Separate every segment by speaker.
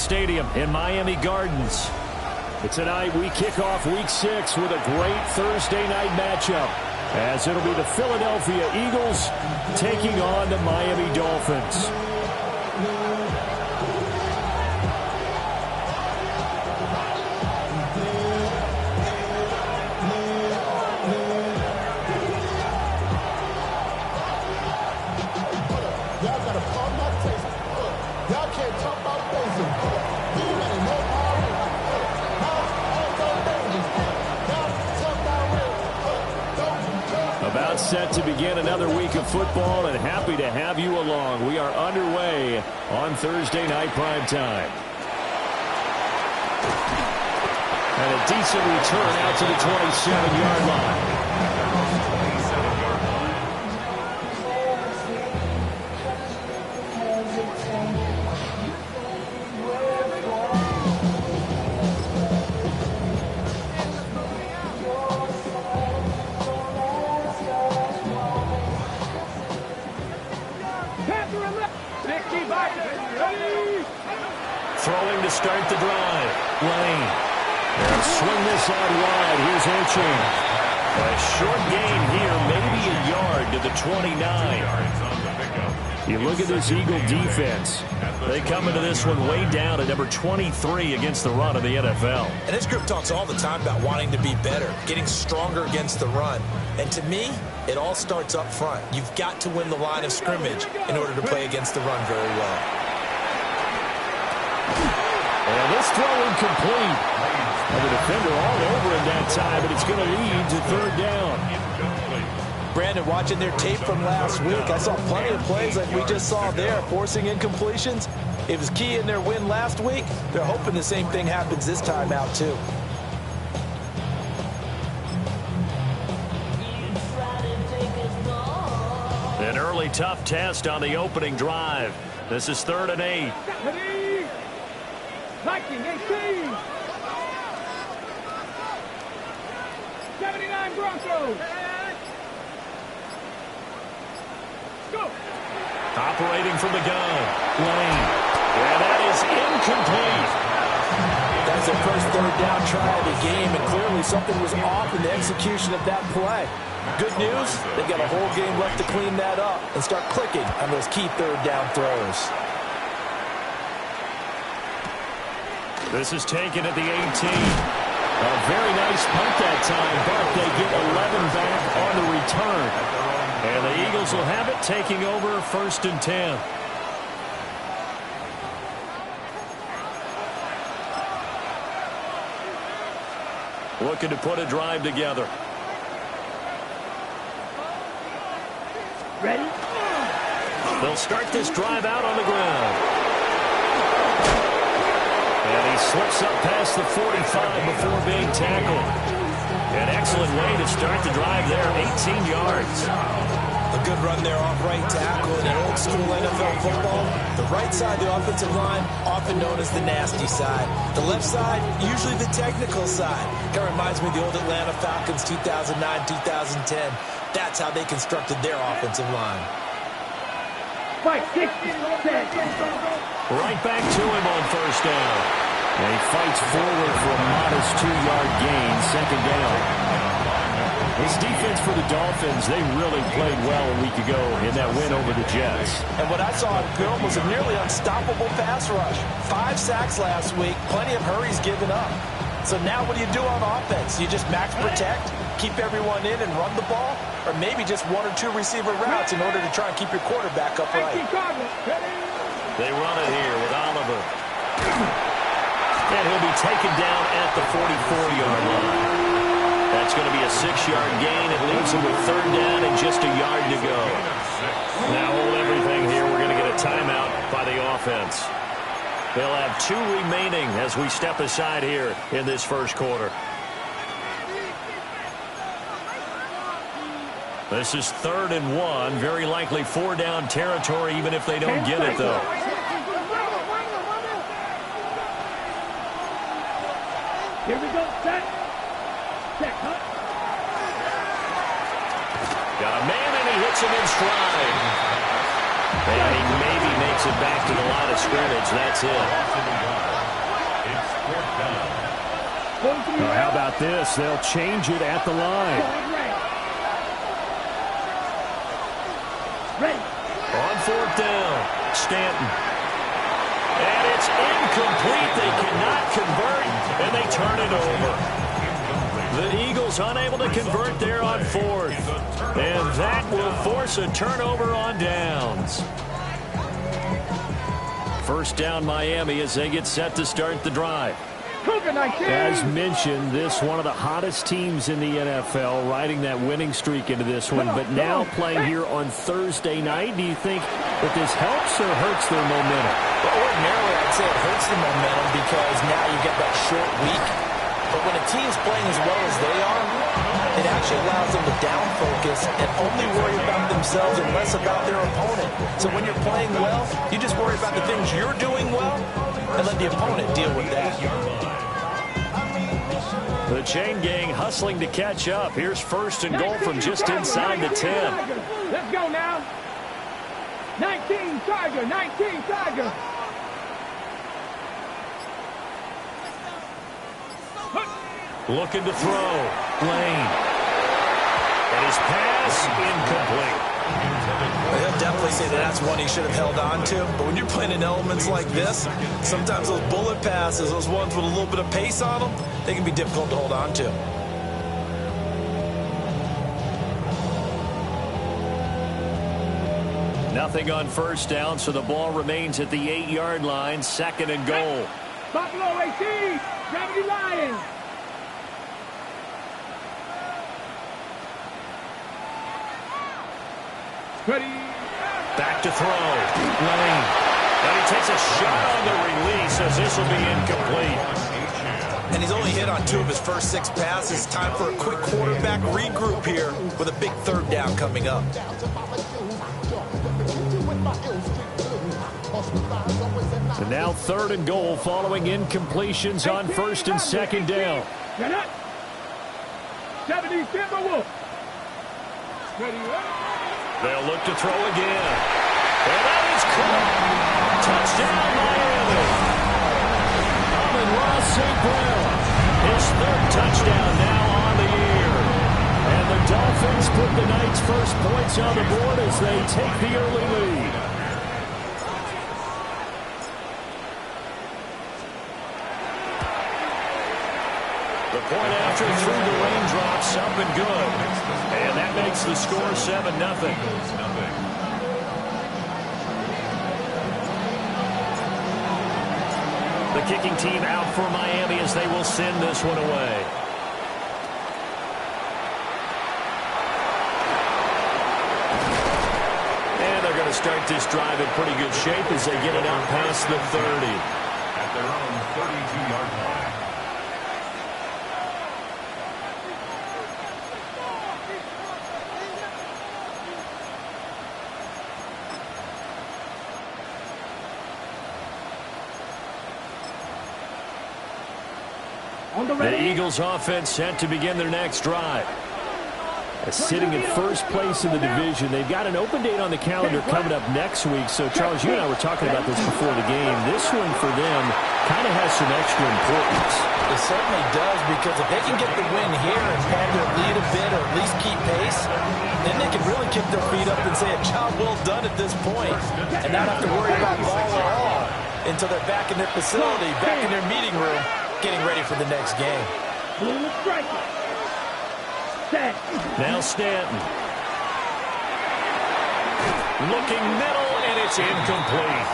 Speaker 1: Stadium in Miami Gardens. Tonight we kick off Week 6 with a great Thursday night matchup, as it'll be the Philadelphia Eagles taking on the Miami Dolphins. About set to begin another week of football, and happy to have you along. We are underway on Thursday night primetime. And a decent return out to the 27-yard line. Throwing to start the drive. Lane. They'll swing this out wide. Here's Achane. A short gain here, maybe a yard to the 29. You look at this Eagle defense. They come into this one way down at number 23 against the run of the NFL.
Speaker 2: And this group talks all the time about wanting to be better, getting stronger against the run. And to me, it all starts up front. You've got to win the line of scrimmage in order to play against the run very well.
Speaker 1: And this throw incomplete. And the defender all over him that time, but it's going to lead to third down.
Speaker 2: Brandon, watching their tape from last week, I saw plenty of plays like we just saw there, forcing incompletions. It was key in their win last week. They're hoping the same thing happens this time out, too.
Speaker 1: An early tough test on the opening drive. This is 3rd and 8.
Speaker 3: Viking 18. 79 Broncos. Go.
Speaker 1: Operating from the gun. Lane. And that is incomplete.
Speaker 2: That's their first third down try of the game, and clearly something was off in the execution of that play. Good news, they've got a whole game left to clean that up and start clicking on those key third down throws.
Speaker 1: This is taken at the 18. A very nice punt that time, but they get 11 back on the return. And the Eagles will have it, taking over 1st and 10. Looking to put a drive together.
Speaker 3: Ready?
Speaker 1: They'll start this drive out on the ground. And he slips up past the 45 before being tackled. An excellent way to start the drive there, 18 yards.
Speaker 2: A good run there off right tackle. In old school NFL football, the right side of the offensive line, often known as the nasty side. The left side, usually the technical side. Kind of reminds me of the old Atlanta Falcons 2009-2010. That's how they constructed their offensive line.
Speaker 3: Fight, 6, 10.
Speaker 1: Right back to him on 1st down. And he fights forward for a modest 2-yard gain, 2nd down. This defense for the Dolphins, they really played well a week ago in that win over the Jets.
Speaker 2: And what I saw on film was a nearly unstoppable pass rush. 5 sacks last week, plenty of hurries given up. So now what do you do on offense? You just max protect, keep everyone in and run the ball, or maybe just 1 or 2 receiver routes in order to try and keep your quarterback upright.
Speaker 1: They run it here with Oliver. And he'll be taken down at the 44-yard line. That's going to be a 6-yard gain. It leaves him with 3rd down and just a yard to go. Now hold everything here. We're going to get a timeout by the offense. They'll have 2 remaining as we step aside here in this first quarter. This is 3rd and 1. Very likely 4-down territory, even if they don't get it, though.
Speaker 3: Here we go, set. Check, huh?
Speaker 1: Got a man, and he hits him in stride. And he maybe makes it back to the line of scrimmage. That's it.
Speaker 4: how about this? They'll change it at the line.
Speaker 1: On fourth down, Stanton. And it's incomplete. They cannot convert, and they turn it over. The Eagles unable to convert there on fourth. And that will force a turnover on downs. First down, Miami, as they get set to start the drive.
Speaker 4: As mentioned, this one of the hottest teams in the NFL, riding that winning streak into this one, but now playing here on Thursday night. Do you think that this helps or hurts their momentum?
Speaker 2: Well, ordinarily, I'd say it hurts the momentum because now you get that short week. But when a team's playing as well as they are, it actually allows them to down focus and only worry about themselves and less about their opponent. So when you're playing well, you just worry about the things you're doing well and let the opponent deal with that.
Speaker 1: The chain gang hustling to catch up. Here's first and goal from just inside the 10.
Speaker 3: Let's go now. 19 Tiger, 19 Tiger.
Speaker 1: Looking to throw. Lane. And his pass incomplete.
Speaker 2: He'll definitely say that that's one he should have held on to. But when you're playing in elements like this, sometimes those bullet passes, those ones with a little bit of pace on them, they can be difficult to hold on to.
Speaker 1: Nothing on first down, so the ball remains at the 8-yard line. Second and goal.
Speaker 3: Buffalo AC, Gravity Lions. Ready.
Speaker 1: Back to throw. Lane. And he takes a shot on the release as this will be incomplete.
Speaker 2: And he's only hit on 2 of his first 6 passes. Time for a quick quarterback regroup here with a big third down coming up.
Speaker 4: And now third and goal following incompletions on first and second down.
Speaker 3: 70 Timberwolves. Ready.
Speaker 1: They'll look to throw again. And that is caught. Touchdown, Miami. Amon-Ra St. Brown. His 3rd touchdown now on the year. And the Dolphins put the night's first points on the board as they take the early lead. The point after through the raindrops, up and good. And that makes the score 7-0. The kicking team out for Miami as they will send this one away. And they're going to start this drive in pretty good shape as they get it out past the 30.
Speaker 5: At their own 32-yard line.
Speaker 1: The Eagles offense set to begin their next drive.
Speaker 4: Sitting in first place in the division. They've got an open date on the calendar coming up next week. So, Charles, you and I were talking about this before the game. This one for them kind of has some extra importance.
Speaker 2: It certainly does, because if they can get the win here and pad their lead a bit or at least keep pace, then they can really kick their feet up and say a job well done at this point and not have to worry about ball at all until they're back in their facility, back in their meeting room, getting ready for the next game.
Speaker 1: Now Stanton. Looking middle, and it's incomplete.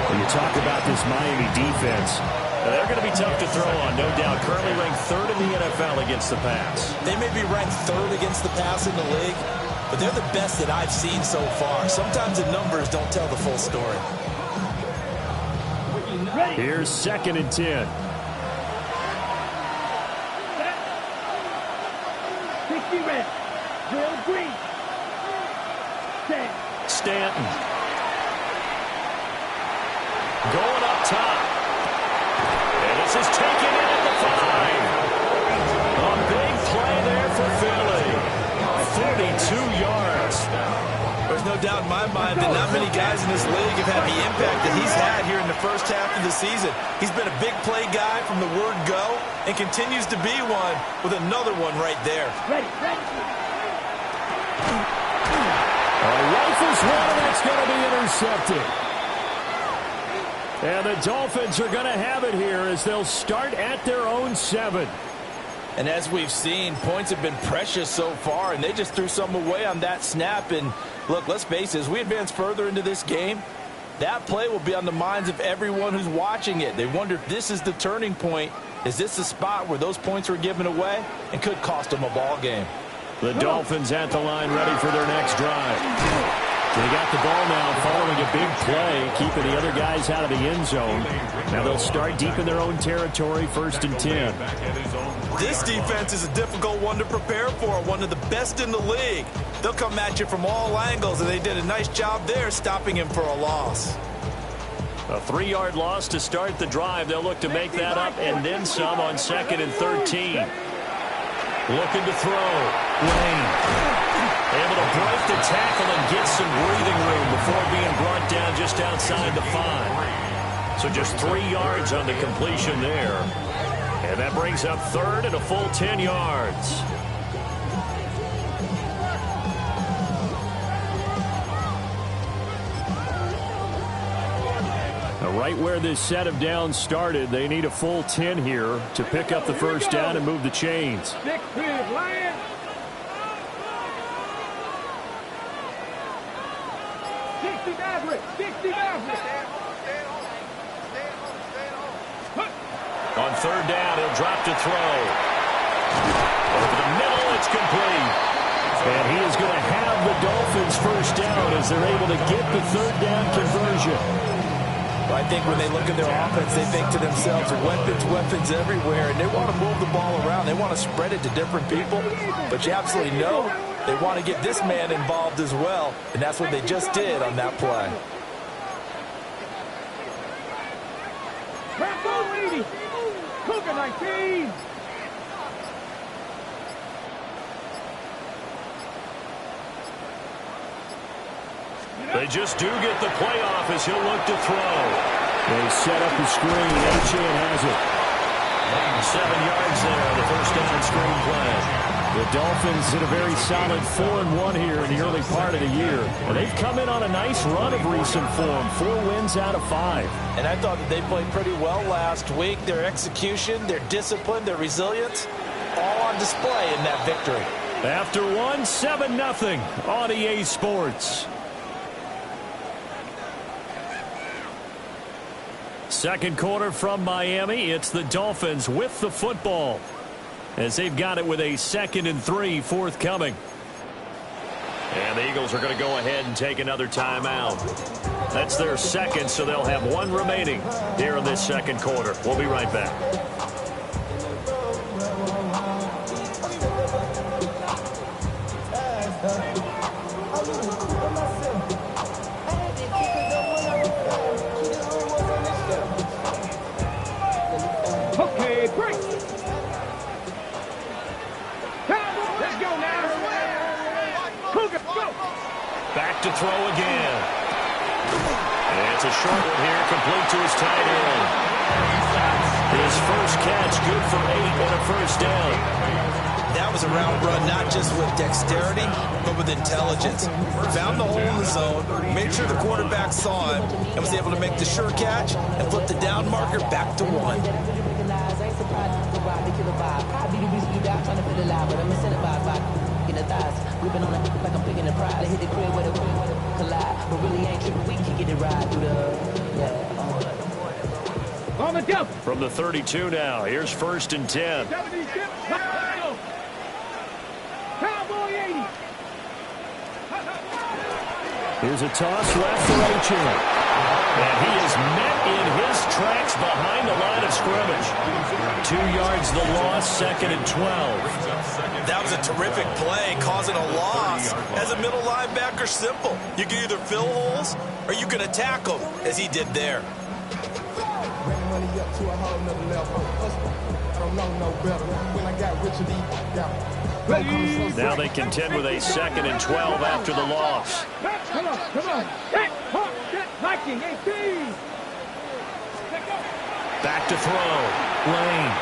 Speaker 4: When you talk about this Miami defense,
Speaker 1: they're going to be tough to throw on, no doubt. Currently ranked 3rd in the NFL against the pass.
Speaker 2: They may be ranked 3rd against the pass in the league, but they're the best that I've seen so far. Sometimes the numbers don't tell the full story.
Speaker 4: Here's 2nd and 10.
Speaker 1: Stanton. Going up top. And this is taken in at the 5. A big play there for Philly. 42 yards.
Speaker 2: There's no doubt in my mind that not many guys in this league have had the impact that he's had here in the first half of the season. He's been a big play guy from the word go and continues to be one with another one right there.
Speaker 3: Ready.
Speaker 4: Rifles one, and that's going to be intercepted. And the Dolphins are going to have it here as they'll start at their own 7.
Speaker 2: And as we've seen, points have been precious so far, and they just threw some away on that snap. And look, let's face it, as we advance further into this game, that play will be on the minds of everyone who's watching it. They wonder if this is the turning point. Is this the spot where those points were given away and could cost them a ball game?
Speaker 4: The Dolphins at the line, ready for their next drive. They got the ball now following a big play, keeping the other guys out of the end zone. Now they'll start deep in their own territory, 1st and 10.
Speaker 2: This defense is a difficult one to prepare for, one of the best in the league. They'll come at you from all angles, and they did a nice job there stopping him for a loss.
Speaker 4: A 3-yard loss to start the drive. They'll look to make that up and then some on 2nd and 13. Looking to throw. Lane. Able to break the tackle and get some breathing room before being brought down just outside the 5. So just 3 yards on the completion there. And that brings up 3rd and a full 10 yards. Right where this set of downs started, they need a full 10 here to pick up the first down and move the chains.
Speaker 3: 60 Maverick.
Speaker 4: On 3rd down, he'll drop to throw. Over the middle, it's complete. And he is going to have the Dolphins first down as they're able to get the 3rd down conversion.
Speaker 2: I think when they look at their offense, they think to themselves, weapons everywhere, and they want to move the ball around. They want to spread it to different people, but you absolutely know they want to get this man involved as well, and that's what they just did on that play.
Speaker 3: Rambo 80. Cougar 19.
Speaker 4: They just do get the playoff as he'll look to throw. They set up the screen. Achane has it.
Speaker 1: 7 yards there, the first down screen play.
Speaker 4: The Dolphins in a very solid 4-1 here in the early part of the year. And they've come in on a nice run of recent form. 4 wins out of 5.
Speaker 2: And I thought that they played pretty well last week. Their execution, their discipline, their resilience, all on display in that victory.
Speaker 4: After one, 7-0 on EA Sports. Second quarter from Miami. It's the Dolphins with the football as they've got it with a 2nd and 3 forthcoming.
Speaker 1: And the Eagles are going to go ahead and take another timeout.
Speaker 4: That's their 2nd, so they'll have 1 remaining here in this 2nd quarter. We'll be right back.
Speaker 3: Okay, break. Let's go now. Cougar, go.
Speaker 4: Back to throw again. And it's a short one here, complete to his tight end. His first catch, good for 8 and a first down.
Speaker 2: That was a route run, not just with dexterity, but with intelligence. Found the hole in the zone, made sure the quarterback saw him, and was able to make the sure catch and flip the down marker back to 1.
Speaker 3: On the jump.
Speaker 4: From the 32 now, here's 1st and 10.
Speaker 3: 76. Cowboy 80.
Speaker 4: Here's a toss left for Achane. And he is met in his tracks behind the line of scrimmage. 2 yards the loss, 2nd and 12.
Speaker 2: That was a terrific play, causing a loss. As a middle linebacker, simple. You can either fill holes or you can attack them, as he did there.
Speaker 4: Now they contend with a 2nd and 12 after the loss.
Speaker 3: Come on. Set, hawk, set, Viking 18.
Speaker 1: Back to throw. Lane.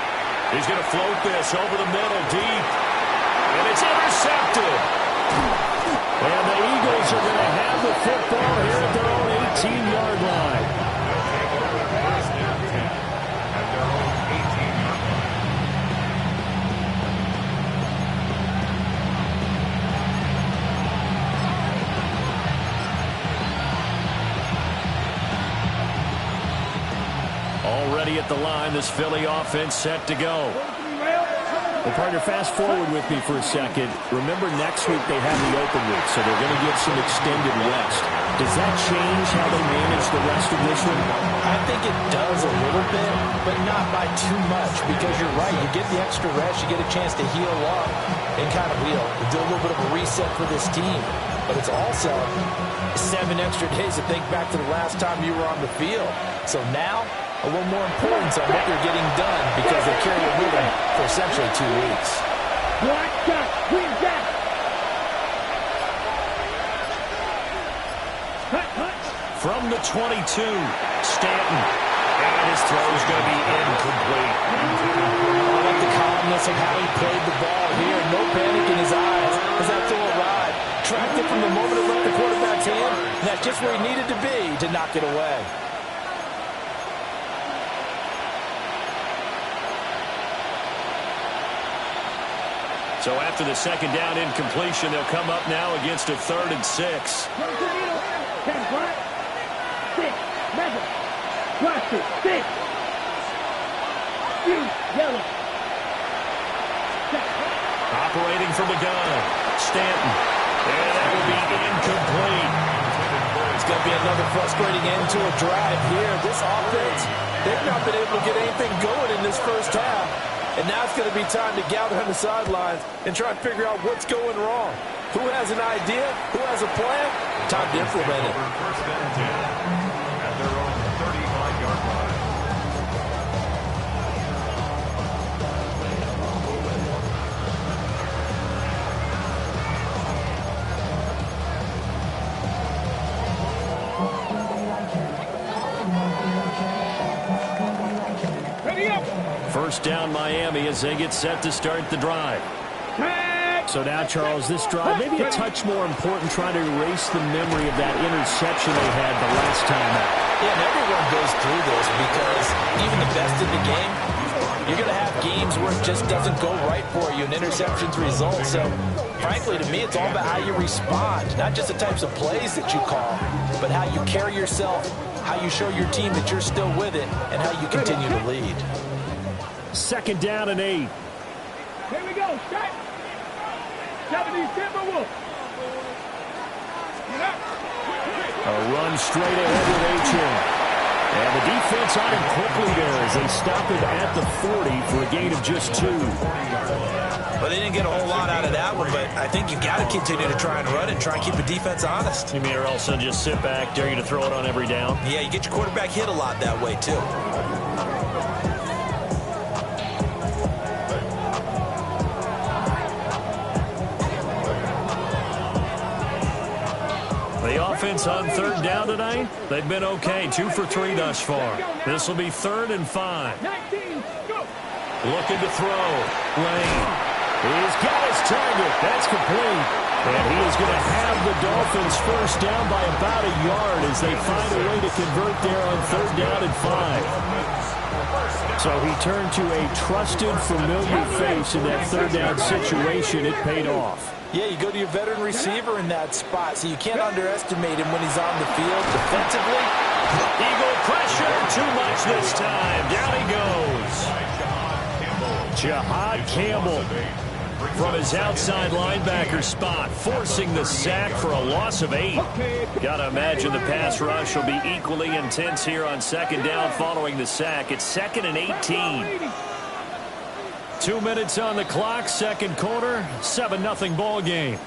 Speaker 1: He's going to float this over the middle, deep. And it's intercepted. And the Eagles are going to have the football here at their own 18-yard line. Already at the line, this Philly offense set to go. Well, partner, fast forward with me for a second. Remember, next week they have the open week, so they're going to get some extended rest. Does that change how they manage the rest of this one?
Speaker 2: I think it does a little bit, but not by too much, because you're right. You get the extra rest, you get a chance to heal up and kind of do a little bit of a reset for this team. But it's also 7 extra days to think back to the last time you were on the field. So now, a little more importance on what they're getting done because they carry it with them for essentially 2 weeks.
Speaker 1: From the 22, Stanton. And his throw is going to be incomplete.
Speaker 2: I like the calmness of how he played the ball here. No panic in his eyes as that throw arrived. Tracked it from the moment it left the quarterback's hand. And that's just where he needed to be to knock it away.
Speaker 1: So after the second down incompletion, they'll come up now against a 3rd and 6. Operating from the gun, Stanton. And that will be incomplete.
Speaker 2: It's going to be another frustrating end to a drive here. This offense, they've not been able to get anything going in this first half. And now it's going to be time to gather on the sidelines and try and figure out what's going wrong. Who has an idea? Who has a plan? Time to implement it.
Speaker 5: First and 10 at their own 35-yard line.
Speaker 1: First down Miami as they get set to start the drive.
Speaker 4: So now, Charles, this drive maybe a touch more important, trying to erase the memory of that interception they had the last time out.
Speaker 2: Yeah, and everyone goes through this because even the best in the game, you're going to have games where it just doesn't go right for you and interceptions result. So, frankly, to me, it's all about how you respond, not just the types of plays that you call, but how you carry yourself, how you show your team that you're still with it, and how you continue to lead.
Speaker 4: Second down and 8.
Speaker 3: Here we go. Set. 70 Timberwolves.
Speaker 4: A run straight ahead with Achane. And the defense on him quickly there as they stop him at the 40 for a gain of just 2.
Speaker 2: Well, they didn't get a whole lot out of that one, but I think you got to continue to try and run and try and keep the defense honest.
Speaker 1: You mean or else they'll just sit back, dare you to throw it on every down?
Speaker 2: Yeah, you get your quarterback hit a lot that way, too.
Speaker 1: The offense on third down tonight, they've been okay. 2 for 3 thus far. This will be 3rd and 5.
Speaker 3: 19, go.
Speaker 1: Looking to throw. Lane. He's got his target. That's complete. And he is going to have the Dolphins first down by about a yard as they find a way to convert there on 3rd down and 5.
Speaker 4: So he turned to a trusted, familiar face in that 3rd down situation. It paid off.
Speaker 2: Yeah, you go to your veteran receiver in that spot, so you can't underestimate him when he's on the field defensively.
Speaker 1: Eagle pressure, too much this time. Down he goes. Jahad Campbell from his outside linebacker spot, forcing the sack for a loss of 8. Got to imagine the pass rush will be equally intense here on 2nd down following the sack. It's 2nd and 18. 2 minutes on the clock, second quarter, 7-0 ball game.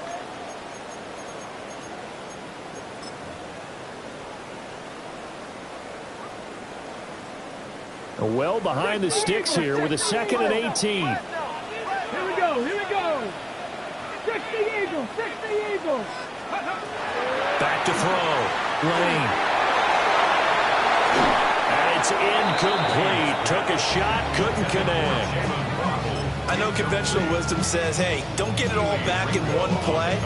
Speaker 4: Well behind the sticks here with a 2nd and 18.
Speaker 3: Here we go, here we go. 60 Eagles, 60 Eagles.
Speaker 1: Back to throw. Lane. And it's is incomplete. Took a shot, couldn't connect.
Speaker 2: I know conventional wisdom says, hey, don't get it all back in one play.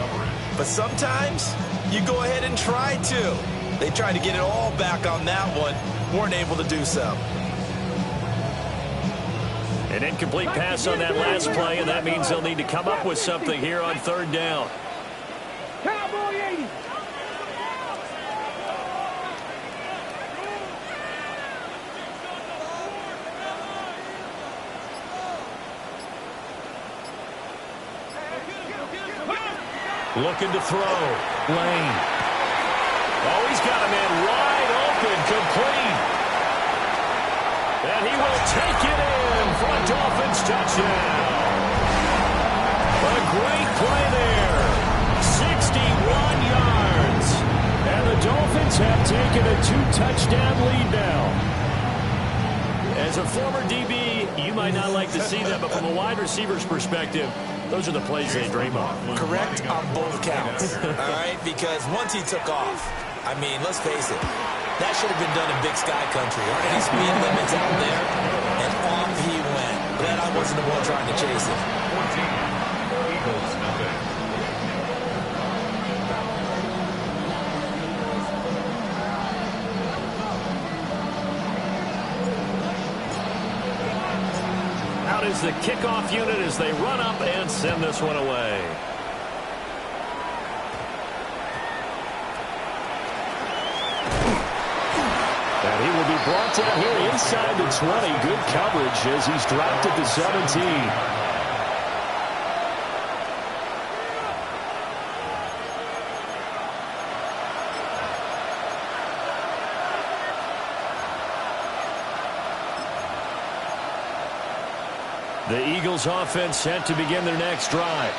Speaker 2: But sometimes you go ahead and try to. They tried to get it all back on that one. Weren't able to do so.
Speaker 1: An incomplete pass on that last play, and that means they'll need to come up with something here on third down.
Speaker 3: Cowboy 80.
Speaker 1: Looking to throw. Lane. Oh, he's got a man wide open, complete. And he will take it in for a Dolphins touchdown. A great play there. 61 yards.
Speaker 4: And the Dolphins have taken a 2-touchdown lead now.
Speaker 1: As a former DB, you might not like to see that, but from a wide receiver's perspective, those are the plays they dream of.
Speaker 2: Correct on both counts. All right, because once he took off, I mean, let's face it, that should have been done in Big Sky Country. Aren't any speed limits out there? And off he went. Glad I wasn't the one trying to chase it.
Speaker 5: 14, Eagles, nothing.
Speaker 1: Out is the kickoff unit as they run up and send this one away.
Speaker 4: And he will be brought down here inside the 20. Good coverage as he's dropped at the 17.
Speaker 1: The Eagles offense set to begin their next drive.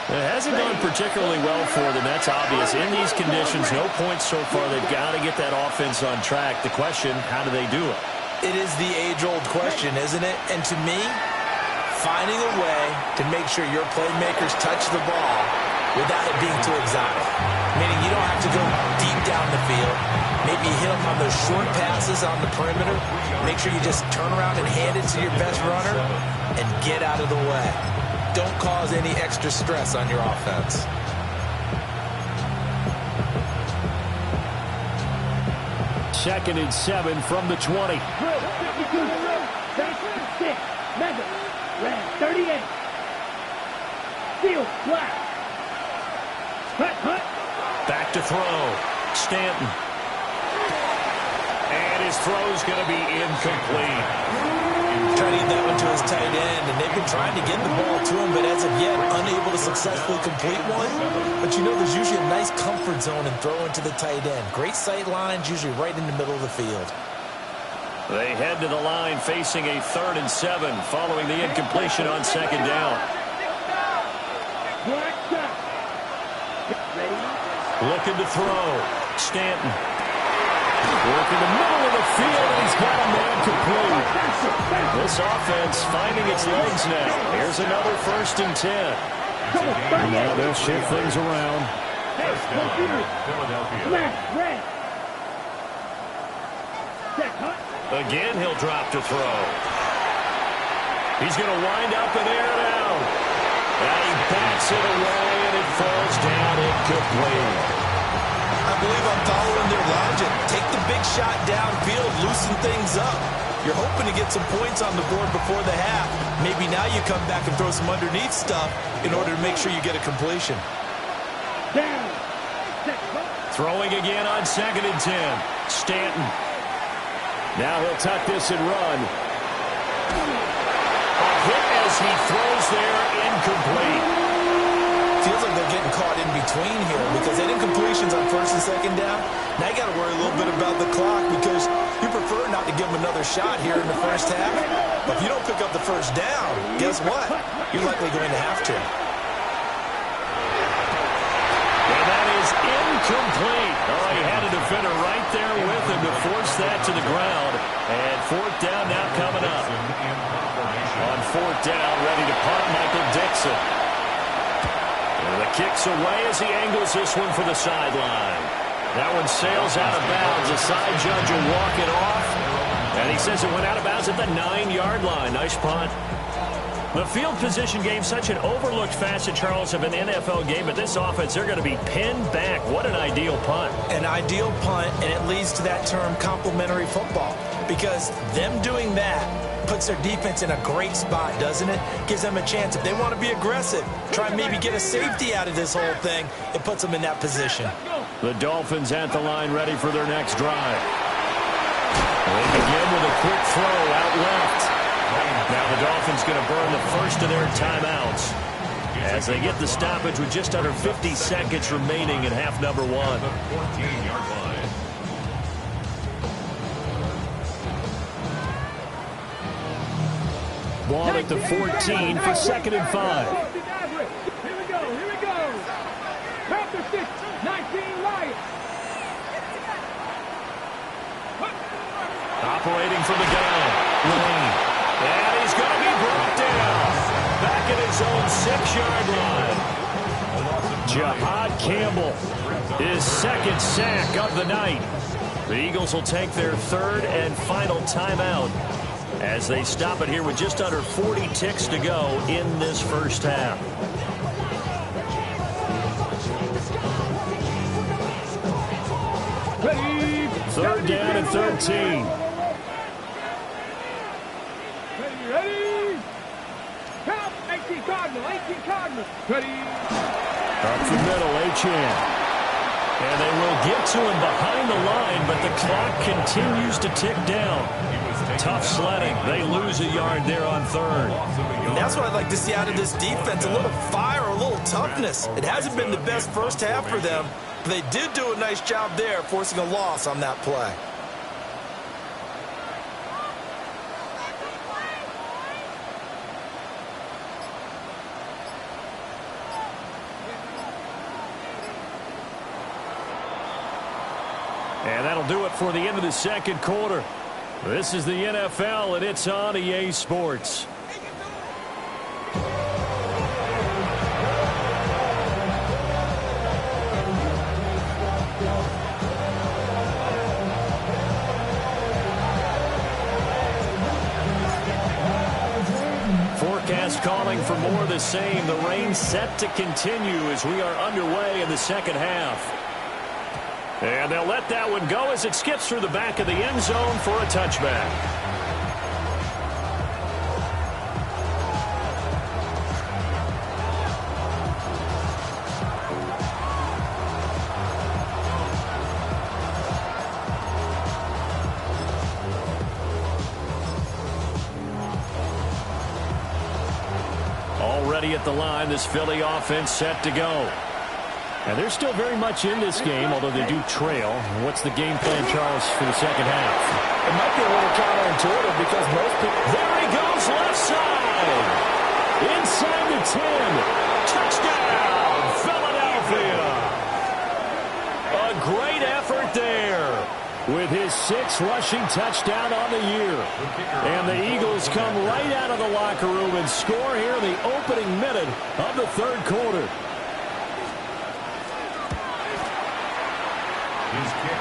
Speaker 1: It hasn't gone particularly well for them. That's obvious. In these conditions, no points so far. They've got to get that offense on track. The question, how do they do it?
Speaker 2: It is the age-old question, isn't it? And to me, finding a way to make sure your playmakers touch the ball without it being too exotic. Meaning you don't have to go deep down the field. Maybe hit them on those short passes on the perimeter. Make sure you just turn around and hand it to your best runner and get out of the way. Don't cause any extra stress on your offense.
Speaker 4: Second and 7 from the 20.
Speaker 3: 52, 6, Mega, red, 38. Steel, black. Hut.
Speaker 1: Back to throw. Stanton. And his throw's going to be incomplete.
Speaker 2: Trying to get that one to his tight end, and they've been trying to get the ball to him, but as of yet, unable to successfully complete one. But you know, there's usually a nice comfort zone in throwing to the tight end. Great sight lines, usually right in the middle of the field.
Speaker 1: They head to the line facing a 3rd and 7 following the incompletion on 2nd down.
Speaker 3: Black shot. Ready?
Speaker 1: Looking to throw. Stanton. Work in the middle of the field, and he's got a man complete. This offense finding its legs now. Here's another 1st and 10.
Speaker 4: And now they'll shift things around.
Speaker 5: First down, Philadelphia.
Speaker 3: Black, red. Check, hut.
Speaker 1: Again, he'll drop to throw. He's going to wind up and air it out. And he backs it away, and it falls down incomplete.
Speaker 2: I believe I'm following their logic. Take the big shot downfield, loosen things up. You're hoping to get some points on the board before the half. Maybe now you come back and throw some underneath stuff in order to make sure you get a completion.
Speaker 3: Down. Check, hut.
Speaker 1: Throwing again on 2nd and 10. Stanton.
Speaker 4: Now he'll tuck this and run.
Speaker 1: A hit as he throws there, incomplete.
Speaker 2: Feels like they're getting caught in between here because they did incompletions on 1st and 2nd down. Now you got to worry a little bit about the clock because you prefer not to give them another shot here in the first half. But if you don't pick up the 1st down, guess what? You're likely going to have to.
Speaker 1: And that is incomplete. Oh, he had a defender right there with him to force that to the ground. And 4th down now coming up. On 4th down, ready to punt, Michael Dixon. And the kick's away as he angles this one for the sideline. That one sails out of bounds. The side judge will walk it off.
Speaker 4: And he says it went out of bounds at the 9-yard line. Nice punt. The field position game, such an overlooked facet, Charles, of an NFL game. But this offense, they're going to be pinned back. What an ideal punt.
Speaker 2: An ideal punt, and it leads to that term complementary football. Because them doing that puts their defense in a great spot, doesn't it? Gives them a chance. If they want to be aggressive, try and maybe get a safety out of this whole thing, it puts them in that position.
Speaker 4: The Dolphins at the line, ready for their next drive. They begin with a quick throw out left. Now the Dolphins going to burn the first of their timeouts as they get the stoppage with just under 50 seconds remaining in half number 1.
Speaker 5: 14-yard line.
Speaker 4: Ball at the 14 for 2nd and 5.
Speaker 3: Here we go. Panther 6, 19 Lions.
Speaker 1: Operating from the gun, Lane. And he's going to be brought down. Back at his own 6-yard line.
Speaker 4: Jahad Campbell, his 2nd sack of the night. The Eagles will take their 3rd and final timeout as they stop it here with just under 40 ticks to go in this first half.
Speaker 3: Ready.
Speaker 4: 3rd down and 13.
Speaker 3: Ready. Count. 18 Cardinal. Ready.
Speaker 4: Up the middle, Achane. And they will get to him behind the line, but the clock continues to tick down. Tough sledding. They lose a yard there on 3rd.
Speaker 2: And that's what I'd like to see out of this defense, a little fire, a little toughness. It hasn't been the best first half for them, but they did do a nice job there, forcing a loss on that play.
Speaker 4: And that'll do it for the end of the 2nd quarter. This is the NFL, and it's on EA Sports. Forecast calling for more of the same. The rain set to continue as we are underway in the 2nd half. And they'll let that one go as it skips through the back of the end zone for a touchback. Already at the line, this Philly offense set to go. And they're still very much in this game, although they do trail. What's the game plan, Charles, for the 2nd half?
Speaker 2: It might be a little counterintuitive because most people...
Speaker 1: There he goes, left side. Inside the 10. Touchdown, Philadelphia. A great effort there.
Speaker 4: With his 6th rushing touchdown on the year. And the Eagles come right out of the locker room and score here in the opening minute of the 3rd quarter.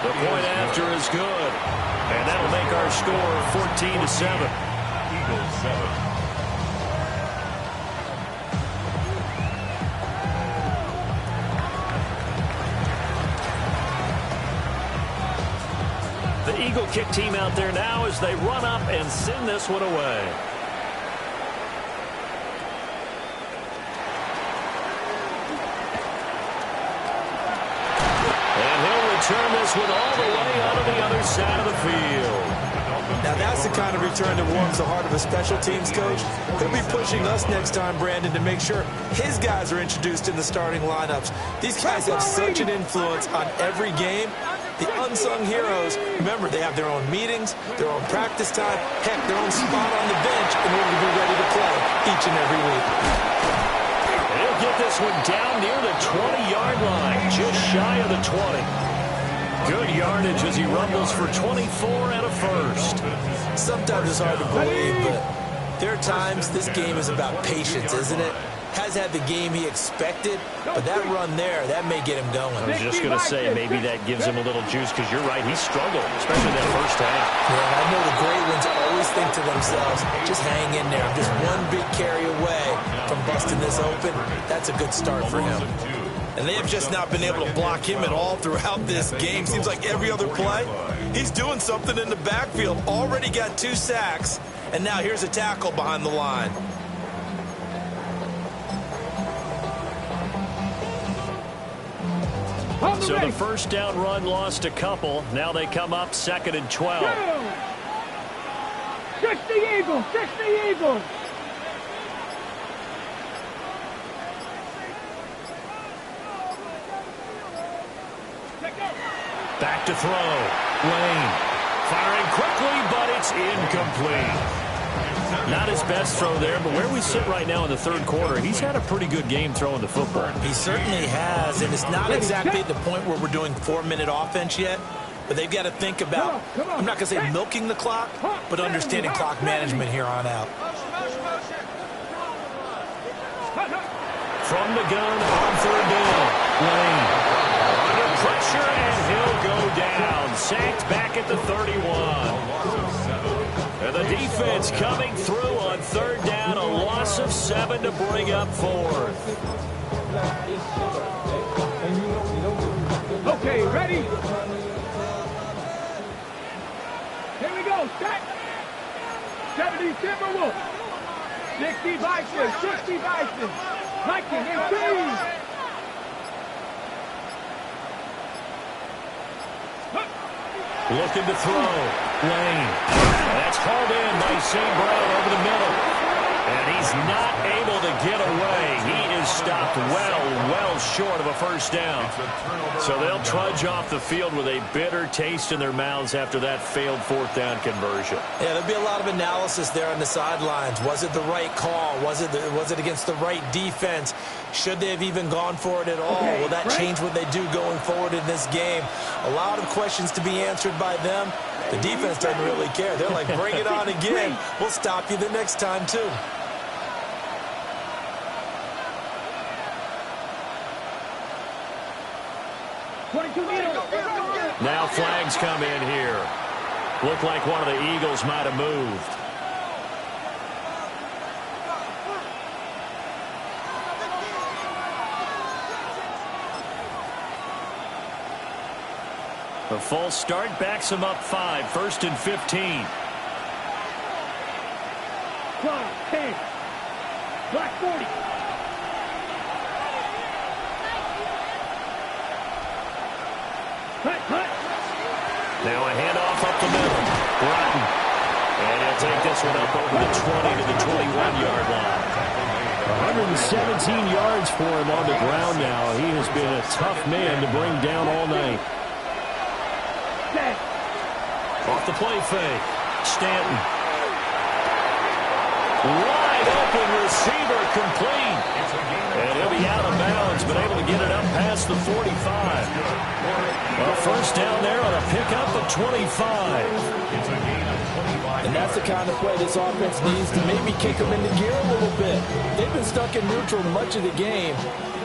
Speaker 1: The point after is good. And that'll make our score 14-7.
Speaker 5: Eagles 7.
Speaker 1: The Eagle kick team out there now as they run up and send this one away. Turn this one all the way out of the other side of the field.
Speaker 2: Now that's the kind of return that warms the heart of a special teams coach. He'll be pushing us next time, Brandon, to make sure his guys are introduced in the starting lineups. These guys have such an influence on every game. The unsung heroes, remember, they have their own meetings, their own practice time, heck, their own spot on the bench in order to be ready to play each and every week.
Speaker 1: They'll get this one down near the 20-yard line, just shy of the 20. Good yardage as he rumbles for 24 and a first.
Speaker 2: Sometimes it's hard to believe, but there are times this game is about patience, isn't it? has had the game he expected, but that run there, that may get him going.
Speaker 1: I was just going to say, maybe that gives him a little juice, because you're right, he struggled, especially that first half.
Speaker 2: Yeah, I know the great ones always think to themselves, just hang in there. I'm just one big carry away from busting this open. That's a good start for him. And they have just not been able to block him at all throughout this game. Seems like every other play, he's doing something in the backfield. Already got 2 sacks, and now here's a tackle behind the line.
Speaker 1: So the first down run lost a couple. Now they come up 2nd and 12.
Speaker 3: 60 Eagles, 60 Eagles.
Speaker 1: Back to throw. Lane firing quickly, but it's incomplete. Not his best throw there, but where we sit right now in the 3rd quarter, he's had a pretty good game throwing the football.
Speaker 2: He certainly has, and it's not exactly at the point where we're doing 4-minute offense yet, but they've got to think about, I'm not going to say milking the clock, but understanding clock management here on out.
Speaker 1: From the gun on 3rd down. Lane under pressure, and he'll go down. Sacked back at the 31. And the defense coming through on 3rd down. A loss of 7 to bring up 4th.
Speaker 3: Okay, ready? Here we go, set. 70 Timberwolves. 60 Vikings, 60 Vikings. Viking and Keys.
Speaker 1: Looking to throw. Lane. That's hauled in by St. Brown over the middle. And he's not able to get away. He is stopped well short of a first down. So they'll trudge off the field with a bitter taste in their mouths after that failed 4th down conversion.
Speaker 2: Yeah, there'll be a lot of analysis there on the sidelines. Was it the right call? Was it against the right defense? Should they have even gone for it at all?
Speaker 3: Okay,
Speaker 2: will that change what they do going forward in this game? A lot of questions to be answered by them. The defense doesn't really care. They're like, bring it on again. We'll stop you the next time, too.
Speaker 1: Now flags come in here. Looked like one of the Eagles might have moved. A false start backs him up 5. 1st and 15.
Speaker 3: 12, 10. Black 40. Cut.
Speaker 1: Now a handoff up the middle. Broughton. And he'll take this one up over the 20 to the 21-yard line.
Speaker 4: 117 yards for him on the ground now. He has been a tough man to bring down all night.
Speaker 1: Off the play fake. Stanton. Wide open receiver complete. And he'll be out of bounds, but able to get it up past the 45. Well, first down there on a pickup of 25.
Speaker 2: And that's the kind of play this offense needs to maybe kick them into gear a little bit. They've been stuck in neutral much of the game.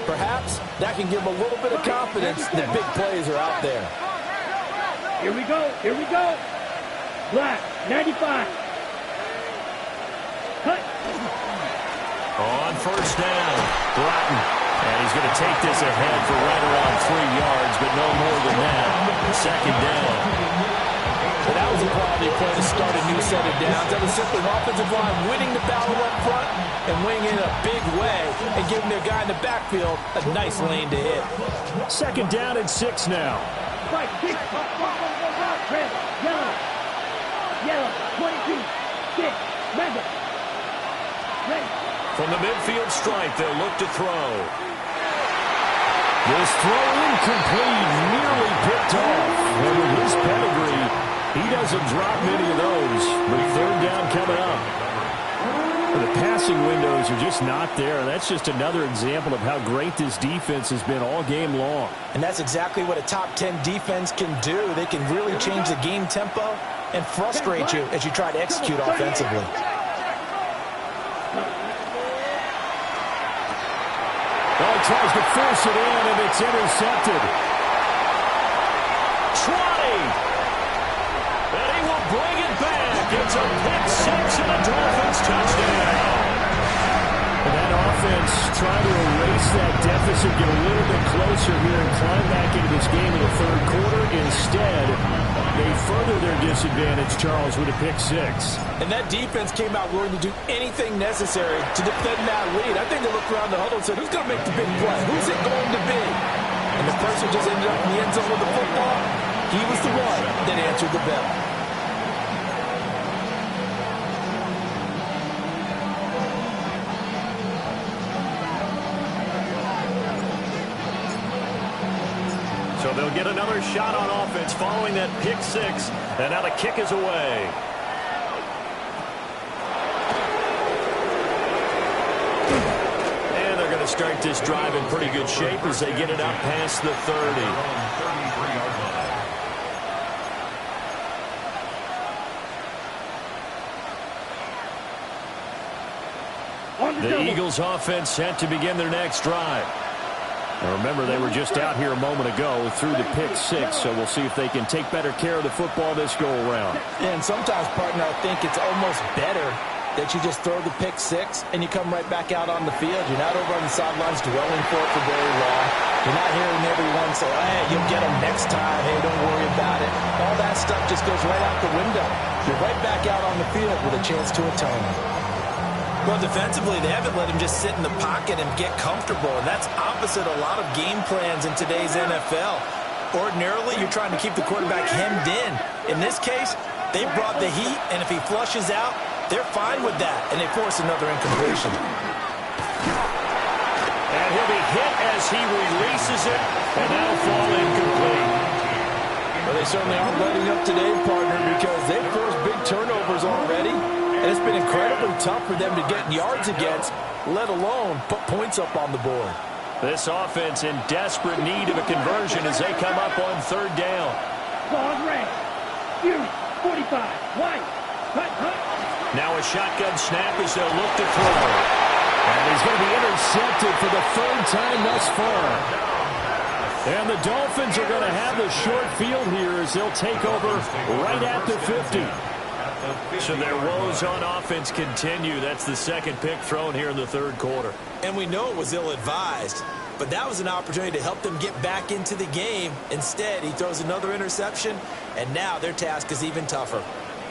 Speaker 2: Perhaps that can give them a little bit of confidence that big plays are out there.
Speaker 3: Here we go. Black, 95. Cut.
Speaker 1: On first down, Broughton. And he's going to take this ahead for right around 3 yards, but no more than that. 2nd down.
Speaker 2: Well, that was a quality play to start a new set of downs. That was simply an offensive line winning the battle up front and winning in a big way and giving their guy in the backfield a nice lane to hit.
Speaker 4: 2nd down and 6 now.
Speaker 3: Right, 6. Red, yellow, 22, 6, mega. Ready.
Speaker 1: From the midfield stripe, they'll look to throw.
Speaker 4: This throw incomplete, nearly picked off. And with his pedigree, he doesn't drop many of those. But 3rd down coming up. The passing windows are just not there. That's just another example of how great this defense has been all game long.
Speaker 2: And that's exactly what a top 10 defense can do. They can really change the game tempo and frustrate you as you try to execute offensively.
Speaker 4: tries to force it in, and it's intercepted.
Speaker 1: 20. And he will bring it back. It's a pick six and a Dolphins touchdown.
Speaker 4: And that offense trying to erase that deficit, get a little bit closer here and climb back into this game in the third quarter. Instead, they further their disadvantage, Charles, with a pick six.
Speaker 2: And that defense came out willing to do anything necessary to defend that lead. I think they looked around the huddle and said, who's going to make the big play? Who's it going to be? And the person just ended up in the end zone with the football. He was the one that answered the bell.
Speaker 1: So they'll get another shot on offense following that pick six. And now the kick is away. And they're going to start this drive in pretty good shape as they get it up past the 30. The Eagles offense set to begin their next drive.
Speaker 4: Now remember, they were just out here a moment ago through the pick six, so we'll see if they can take better care of the football this go-around.
Speaker 2: And sometimes, partner, I think it's almost better that you just throw the pick six and you come right back out on the field. You're not over on the sidelines dwelling for it for very long. You're not hearing everyone say, hey, you'll get them next time. Hey, don't worry about it. All that stuff just goes right out the window. You're right back out on the field with a chance to atone. Well, defensively, they haven't let him just sit in the pocket and get comfortable, and that's opposite a lot of game plans in today's NFL. Ordinarily, you're trying to keep the quarterback hemmed in. In this case, they brought the heat, and if he flushes out, they're fine with that, and they force another incompletion.
Speaker 1: And he'll be hit as he releases it, and that'll fall incomplete.
Speaker 2: Well, they certainly aren't letting up today, partner, because they've forced big turnovers already. And it's been incredibly tough for them to get yards against, let alone put points up on the board.
Speaker 1: This offense in desperate need of a conversion as they come up on third down.
Speaker 3: Ball red. Fury. 45. White. Cut, cut.
Speaker 1: Now a shotgun snap as they'll look to throw.
Speaker 4: And he's going to be intercepted for the third time thus far. And the Dolphins are going to have the short field here as they'll take over right at the 50.
Speaker 1: So their woes on offense continue. That's the second pick thrown here in the third quarter.
Speaker 2: And we know it was ill-advised, but that was an opportunity to help them get back into the game. Instead, he throws another interception, and now their task is even tougher.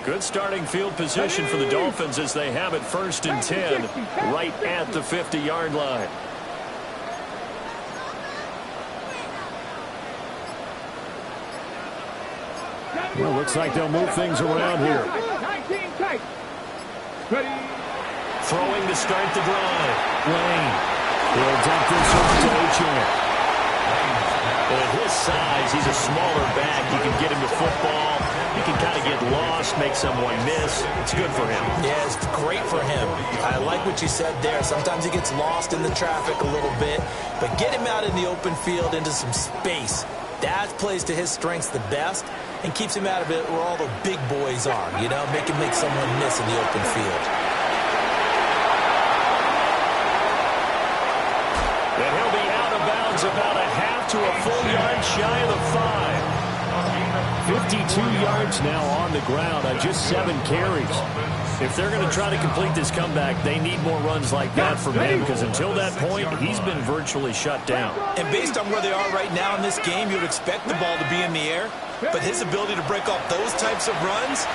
Speaker 1: Good starting field position for the Dolphins as they have it 1st and 10 right at the 50-yard line.
Speaker 4: Well, looks like they'll move things around here.
Speaker 1: Throwing to start the drive.
Speaker 4: Lane. He'll dump this over to Achane.
Speaker 1: At his size, he's a smaller back. You can get him to football. He can kind of get lost, make someone miss. It's good for him.
Speaker 2: Yeah, it's great for him. I like what you said there. Sometimes he gets lost in the traffic a little bit, but get him out in the open field into some space. That plays to his strengths the best and keeps him out of it where all the big boys are, you know, make him make someone miss in the open field.
Speaker 1: And he'll be out of bounds about a half to a full yard shy of the 5.
Speaker 4: 52 yards now on the ground on just 7 carries.
Speaker 1: If they're going to try to complete this comeback, they need more runs like that from him because until that point, he's been virtually shut down.
Speaker 2: And based on where they are right now in this game, you would expect the ball to be in the air, but his ability to break off those types of runs.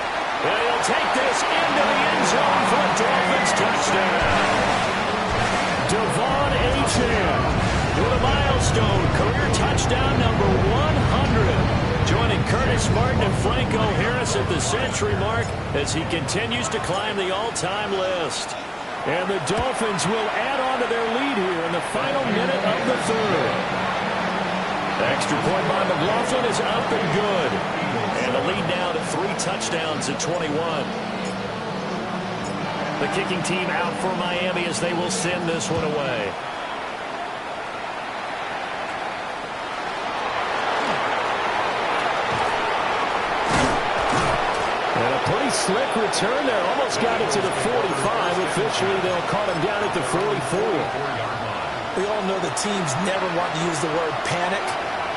Speaker 1: And he'll take this into the end zone for a Dolphins touchdown.
Speaker 4: Devon Achane
Speaker 1: with a milestone career touchdown number 100. Joining Curtis Martin and Franco Harris at the century mark as he continues to climb the all-time list.
Speaker 4: And the Dolphins will add on to their lead here in the final minute of the third.
Speaker 1: The extra point by McLaughlin is up and good. And the lead now to 3 touchdowns at 21. The kicking team out for Miami as they will send this one away.
Speaker 4: And a pretty slick return there. Almost got it to the 45. Officially, they'll call him down at the 44.
Speaker 2: We all know the teams never want to use the word panic,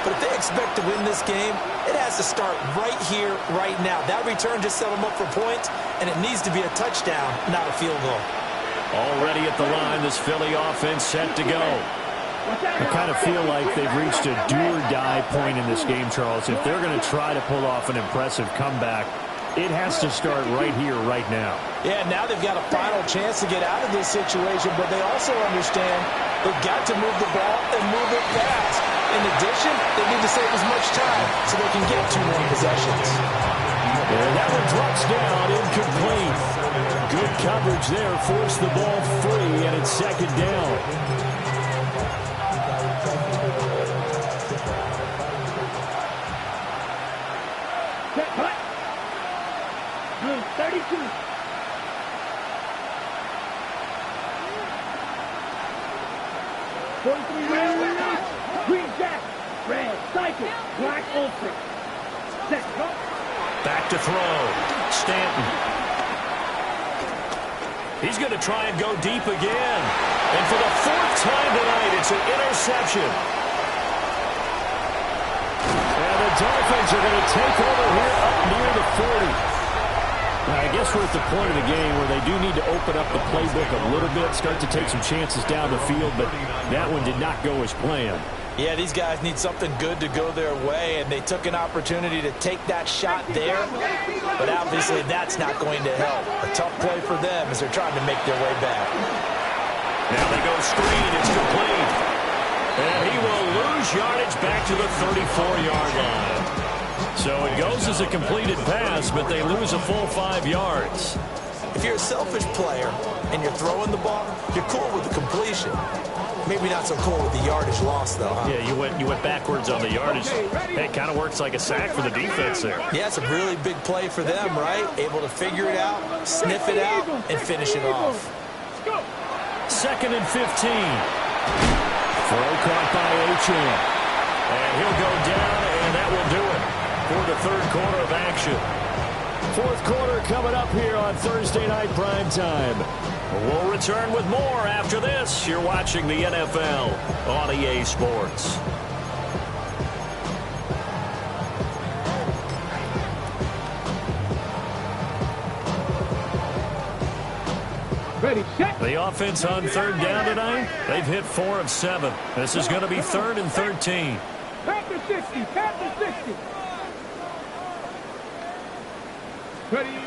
Speaker 2: but if they expect to win this game, it has to start right here, right now. That return just set them up for points, and it needs to be a touchdown, not a field goal.
Speaker 1: Already at the line, this Philly offense set to go.
Speaker 4: I kind of feel like they've reached a do-or-die point in this game, Charles. If they're going to try to pull off an impressive comeback, it has to start right here, right now.
Speaker 2: Yeah, now they've got a final chance to get out of this situation, but they also understand they've got to move the ball and move it fast. In addition, they need to save as much time so they can get 2 more possessions.
Speaker 4: And that one drops down, incomplete. Good coverage there, forced the ball free, and it's second down.
Speaker 3: Cut. 32. Red, green jacket, red, cycle, black ultra. Set, go.
Speaker 1: Back to throw. Stanton. He's going to try and go deep again. And for the 4th time tonight, it's an interception.
Speaker 4: And the Dolphins are going to take over here up near the 40. Now, I guess we're at the point of the game where they do need to open up the playbook a little bit, start to take some chances down the field, but that one did not go as planned.
Speaker 2: Yeah, these guys need something good to go their way, and they took an opportunity to take that shot there, but obviously that's not going to help. A tough play for them as they're trying to make their way back.
Speaker 1: Now they go screen. It's complete. And he will lose yardage back to the 34-yard line. So it goes as a completed pass, but they lose a full 5 yards.
Speaker 2: If you're a selfish player and you're throwing the ball, you're cool with the completion. Maybe not so cool with the yardage loss, though, huh?
Speaker 1: Yeah, you went backwards on the yardage. Hey, it kind of works like a sack for the defense there.
Speaker 2: Yeah, it's a really big play for them, right? Able to figure it out, sniff it out, and finish it off.
Speaker 1: 2nd and 15.
Speaker 4: Throw caught by Achane.
Speaker 1: And he'll go down, and that will do it for the 3rd quarter of action.
Speaker 4: 4th quarter coming up here on Thursday Night Prime Time.
Speaker 1: We'll return with more after this. You're watching the NFL on EA Sports.
Speaker 3: Ready, set.
Speaker 1: The offense on 3rd down tonight, they've hit 4 of 7. This is going to be 3rd and 13.
Speaker 3: Panther 60, Panther 60. Ready.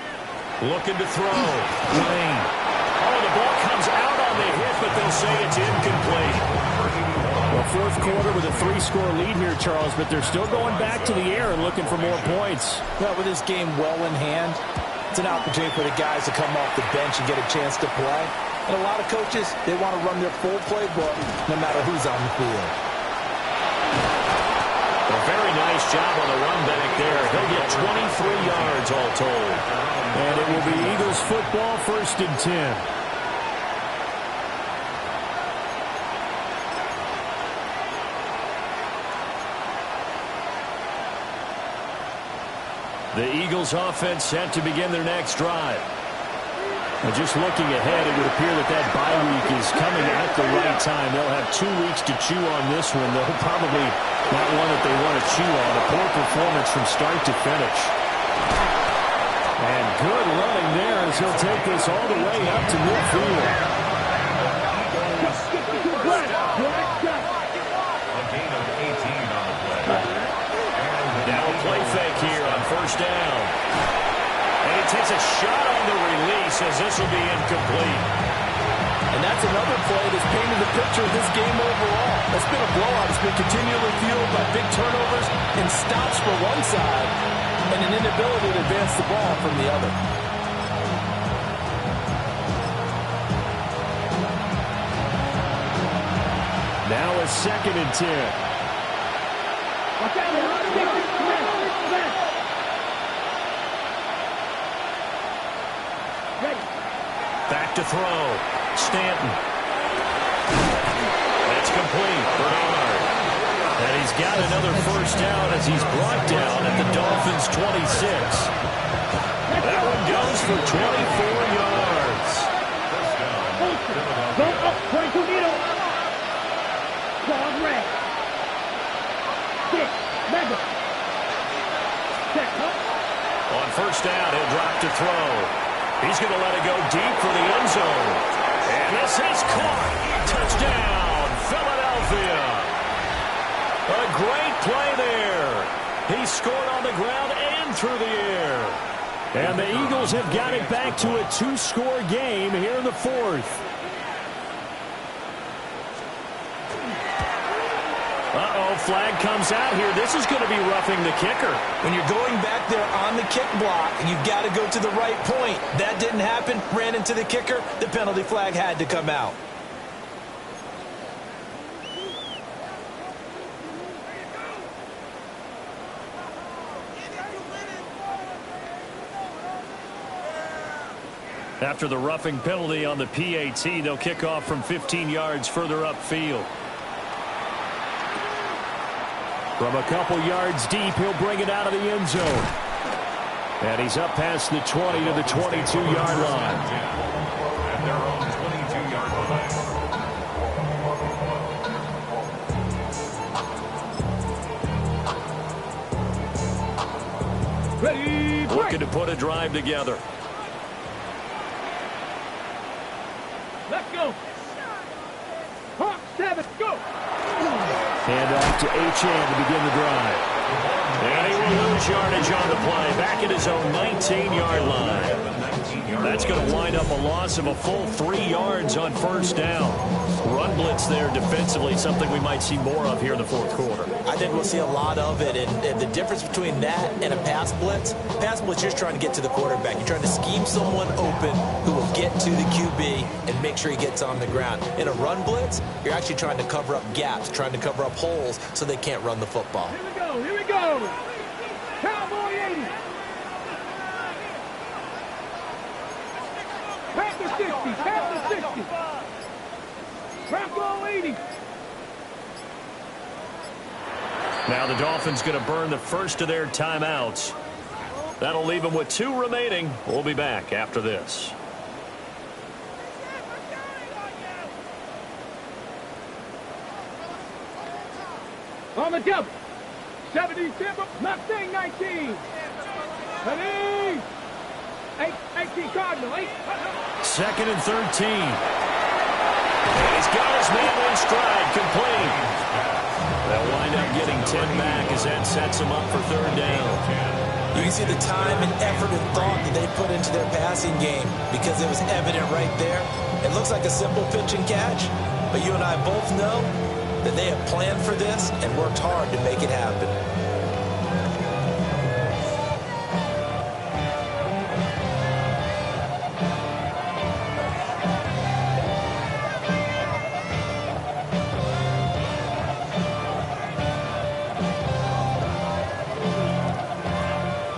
Speaker 1: Looking to throw. Wayne. Oh, the ball comes out on the hit, but they'll say it's incomplete.
Speaker 4: Well, 4th quarter with a 3-score lead here, Charles, but they're still going back to the air and looking for more points.
Speaker 2: Well, with this game well in hand, it's an opportunity for the guys to come off the bench and get a chance to play. And a lot of coaches, they want to run their full playbook no matter who's on the field.
Speaker 1: A very nice job on the run back there. He'll get 23 yards all told.
Speaker 4: And it will be Eagles football, 1st and 10.
Speaker 1: The Eagles offense set to begin their next drive.
Speaker 4: And just looking ahead, it would appear that bye week is coming at the right time. They'll have 2 weeks to chew on this one. They'll probably not one that they want to chew on. A poor performance from start to finish. And good running there as he'll take this all the way up to midfield.
Speaker 5: A gain of 18 on the play.
Speaker 1: Now a play fake here on 1st down. And he takes a shot on the release as this will be incomplete.
Speaker 2: And that's another play that's painted the picture of this game overall. It's been a blowout. It's been continually fueled by big turnovers and stops for one side and an inability to advance the ball from the other.
Speaker 4: Now a 2nd and 10.
Speaker 1: Back to throw. Stanton. That's complete. Bernard. And he's got another 1st down as he's brought down at the Dolphins' 26. That one goes for 24 yards.
Speaker 3: Go up, 22 needle.
Speaker 1: out. He'll drop to throw. He's going to let it go deep for the end zone. And this is caught. Touchdown, Philadelphia. A great play there. He scored on the ground and through the air.
Speaker 4: And the Eagles have got it back to a 2-score game here in the fourth.
Speaker 1: Flag comes out here. This is going to be roughing the kicker.
Speaker 2: When you're going back there on the kick block, you've got to go to the right point. That didn't happen. Ran into the kicker. The penalty flag had to come out.
Speaker 1: After the roughing penalty on the PAT, they'll kick off from 15 yards further upfield.
Speaker 4: From a couple yards deep, he'll bring it out of the end zone. And he's up past the 20 to the 22-yard line.
Speaker 5: At their own 22-yard line.
Speaker 3: Ready, break.
Speaker 1: Looking to put a drive together.
Speaker 3: Let's go. Hawk 7, go.
Speaker 4: Hand off to Achane to begin the drive.
Speaker 1: And he will lose yardage on the play. Back at his own 19-yard line. That's going to wind up a loss of a full 3 yards on first down. Run blitz there defensively, something we might see more of here in the fourth quarter.
Speaker 2: I think we'll see a lot of it. And the difference between that and a pass blitz, you're just trying to get to the quarterback. You're trying to scheme someone open who will get to the QB and make sure he gets on the ground. In a run blitz, you're actually trying to cover up gaps, trying to cover up holes so they can't run the football.
Speaker 3: Here we go, here we go. Cowboy 80. Panther 60, Panther 60. Bronco 80.
Speaker 1: Now the Dolphins going to burn the first of their timeouts. That'll leave them with 2 remaining. We'll be back after this.
Speaker 3: On the double. 70 Timber, Mustang 19. Ready. 18 Cardinal, 8.
Speaker 1: Second and 13. And he's got his man in stride, complete. They'll wind up getting 10 back as that sets him up for third down.
Speaker 2: You can see the time and effort and thought that they put into their passing game because it was evident right there. It looks like a simple pitch and catch, but you and I both know that they have planned for this and worked hard to make it happen.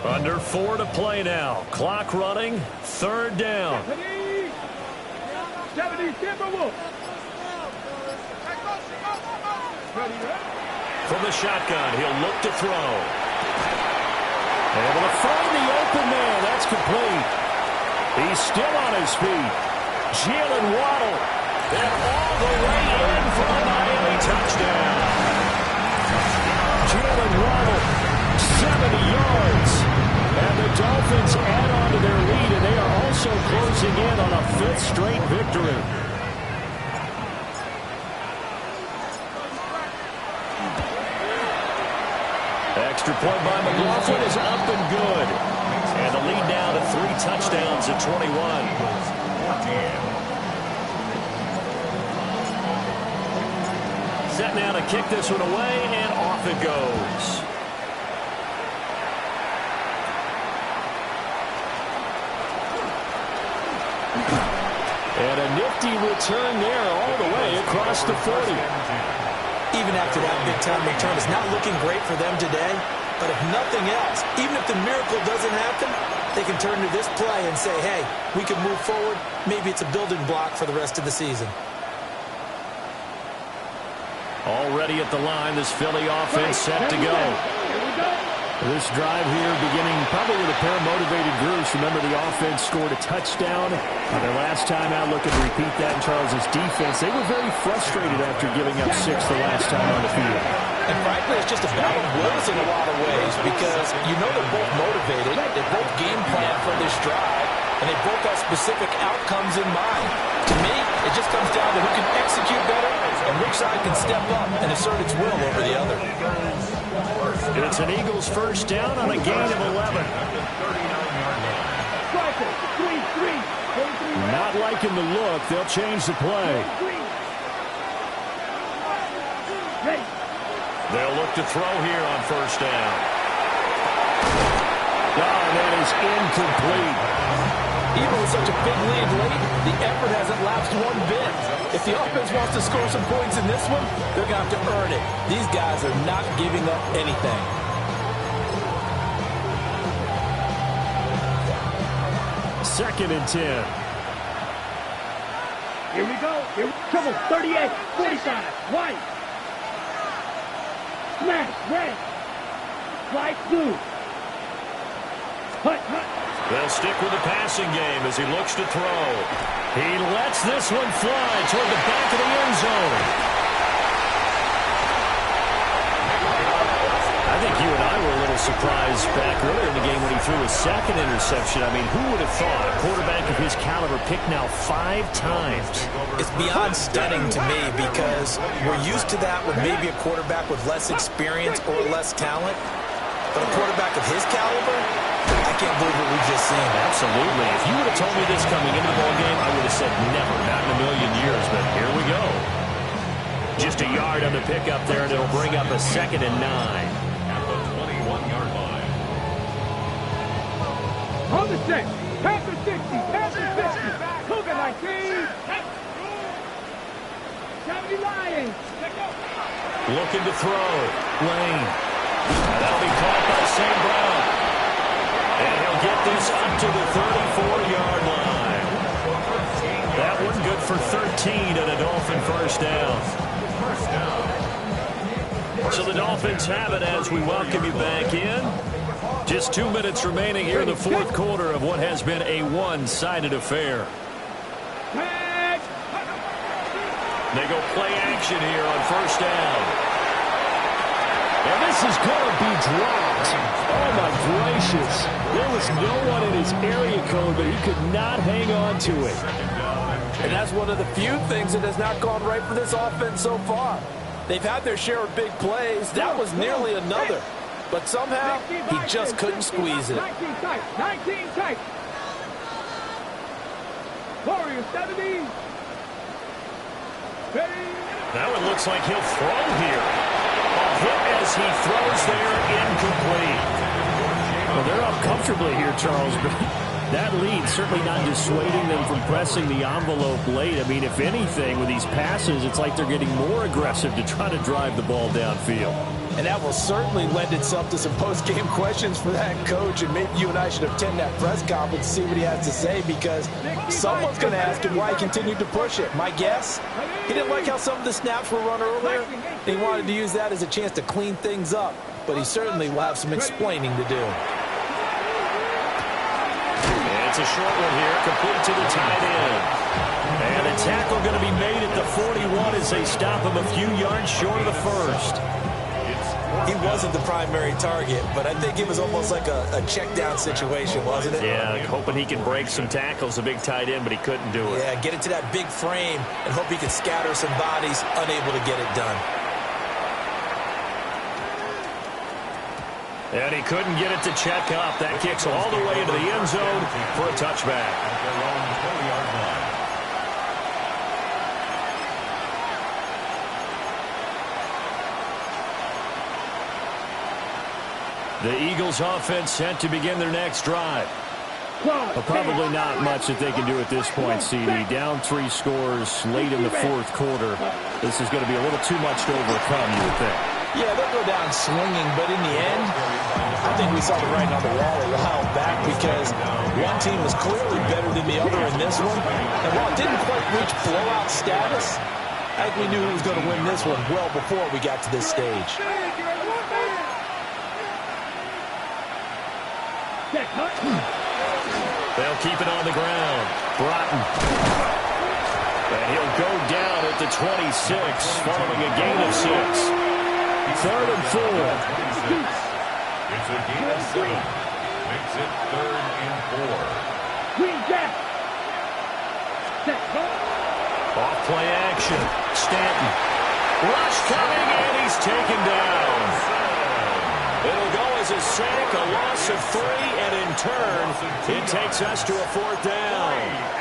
Speaker 1: Under 4 to play now. Clock running. Third down.
Speaker 3: 70 Timberwolves.
Speaker 1: From the shotgun, he'll look to throw. Able to find the open man. That's complete. He's still on his feet. Jalen Waddle. And all the way in for the Miami touchdown. Jalen Waddle, 70 yards. And the Dolphins add on to their lead, and they are also closing in on a 5th straight victory. Extra point by McLaughlin is up and good. And the lead now to 3 touchdowns at 21. Set now to kick this one away, and off it goes. And a nifty return there all the way across the 40.
Speaker 2: Even after that big-time return, it's not looking great for them today. But if nothing else, even if the miracle doesn't happen, they can turn to this play and say, hey, we can move forward. Maybe it's a building block for the rest of the season.
Speaker 1: Already at the line, this Philly offense set to go.
Speaker 4: This drive here beginning probably with a pair of motivated groups. Remember, the offense scored a touchdown. Their last time out, looking to repeat that in Charles' defense. They were very frustrated after giving up 6 the last time on the field.
Speaker 2: And frankly, it's just a battle of wills in a lot of ways because you know they're both motivated, they both game plan for this drive, and they both have specific outcomes in mind. To me, it just comes down to who can execute better and which side can step up and assert its will over the other.
Speaker 4: It's an Eagles first down on a gain of 11. Not liking the look. They'll change the play.
Speaker 1: They'll look to throw here on first down.
Speaker 4: Oh, that is incomplete.
Speaker 2: Even with such a big lead late, the effort hasn't lapsed one bit. If the offense wants to score some points in this one, they're going to have to earn it. These guys are not giving up anything.
Speaker 4: Second and 10.
Speaker 3: Here we go. Come on, 38, 45, white. Smash, red. Flight blue. Hut.
Speaker 1: They'll stick with the passing game as he looks to throw.
Speaker 4: He lets this one fly toward the back of the end zone. I think you and I were a little surprised back earlier in the game when he threw his second interception. I mean, who would have thought a quarterback of his caliber picked now 5 times?
Speaker 2: It's beyond stunning to me because we're used to that with maybe a quarterback with less experience or less talent. But a quarterback of his caliber, I can't believe what we've just seen.
Speaker 1: Absolutely. If you would have told me this coming into the ballgame, I would have said never, not in a million years. But here we go.
Speaker 4: Just a yard on the pickup there, and it'll bring up a 2nd and 9.
Speaker 5: At the 21-yard line.
Speaker 3: On the 6. Panther 60. Panther 50. Cougar 19. 70 Lions.
Speaker 1: Looking to throw. Lane. And that'll be caught by St. Brown. And he'll get this up to the 34-yard line. That one good for 13 and a Dolphin first down. So the Dolphins have it as we welcome you back in. Just 2 minutes remaining here in the fourth quarter of what has been a one-sided affair. They go play action here on first down.
Speaker 4: And this is going to be dropped. Oh, my gracious. There was no one in his area code, but he could not hang on to it.
Speaker 2: And that's one of the few things that has not gone right for this offense so far. They've had their share of big plays. That was nearly another. But somehow, he just couldn't squeeze it.
Speaker 3: 19 tight. Warrior 70. Ready.
Speaker 1: Now it looks like he'll throw here. A hit as he throws there, incomplete.
Speaker 4: Well, they're up comfortably here, Charles, but that lead certainly not dissuading them from pressing the envelope late. I mean, if anything, with these passes, it's like they're getting more aggressive to try to drive the ball downfield.
Speaker 2: And that will certainly lend itself to some post-game questions for that coach, and maybe you and I should attend that press conference to see what he has to say, because someone's going to ask him why he continued to push it. My guess, he didn't like how some of the snaps were run earlier, and he wanted to use that as a chance to clean things up, but he certainly will have some explaining to do.
Speaker 1: And it's a short one here, complete to the tight end. And a tackle going to be made at the 41 as they stop him a few yards short of the first.
Speaker 2: He wasn't the primary target, but I think it was almost like a check-down situation, wasn't it?
Speaker 1: Yeah, hoping he can break some tackles, a big tight end, but he couldn't do it.
Speaker 2: Yeah, get it to that big frame and hope he can scatter some bodies, unable to get it done.
Speaker 1: And he couldn't get it to check up. That kicks all the way into the end zone for a touchback.
Speaker 5: At their own 20-yard line.
Speaker 4: The Eagles offense set to begin their next drive. But probably not much that they can do at this point, CD. Down 3 scores late in the fourth quarter. This is going to be a little too much to overcome, you would think.
Speaker 2: Yeah, they'll go down swinging, but in the end, I think we saw the writing on the wall a while back because one team was clearly better than the other in this one. And while it didn't quite reach blowout status, I think we knew who was going to win this one well before we got to this stage.
Speaker 1: They'll keep it on the ground. Broughton. And he'll go down at the 26 following a gain of 6.
Speaker 4: 3rd and 4.
Speaker 5: It's a gain of 7. Makes it 3rd and 4.
Speaker 3: Green Jack. Set.
Speaker 1: Off play action. Stanton. Rush coming, and he's taken down. It'll go as a sack, a loss of 3, and in turn, it takes us to a 4th down.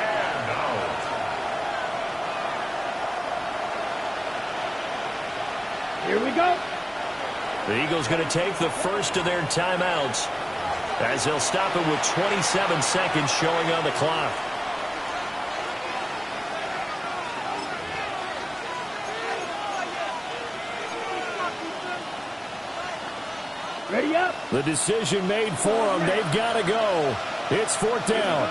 Speaker 3: Here we go.
Speaker 1: The Eagles going to take the first of their timeouts as they'll stop it with 27 seconds showing on the clock.
Speaker 3: Ready up.
Speaker 4: The decision made for them. They've got to go. It's 4th down.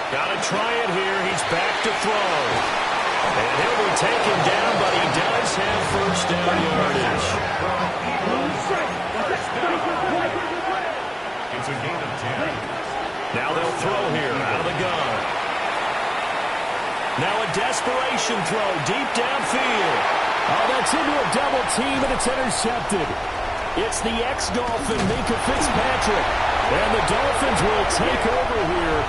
Speaker 1: Got to try it here. He's back to throw. And he'll be taken down, but he does have first down yardage.
Speaker 5: It's a gain of 10.
Speaker 1: Now they'll throw here out of the gun. Now a desperation throw deep downfield.
Speaker 4: Oh, that's into a double team, and it's intercepted. It's the ex-Dolphin, Minkah Fitzpatrick. And the Dolphins will take over here